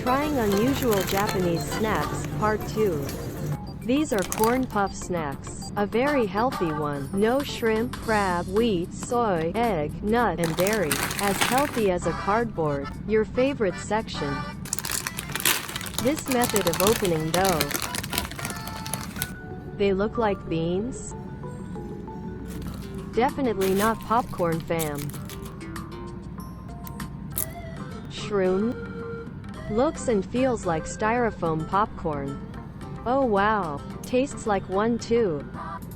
Trying unusual Japanese snacks, Part 2. These are corn puff snacks. A very healthy one. No shrimp, crab, wheat, soy, egg, nut, and dairy. As healthy as a cardboard. Your favorite section. This method of opening dough. They look like beans? Definitely not popcorn, fam. Shroom? Looks and feels like styrofoam popcorn. Oh wow, tastes like one too.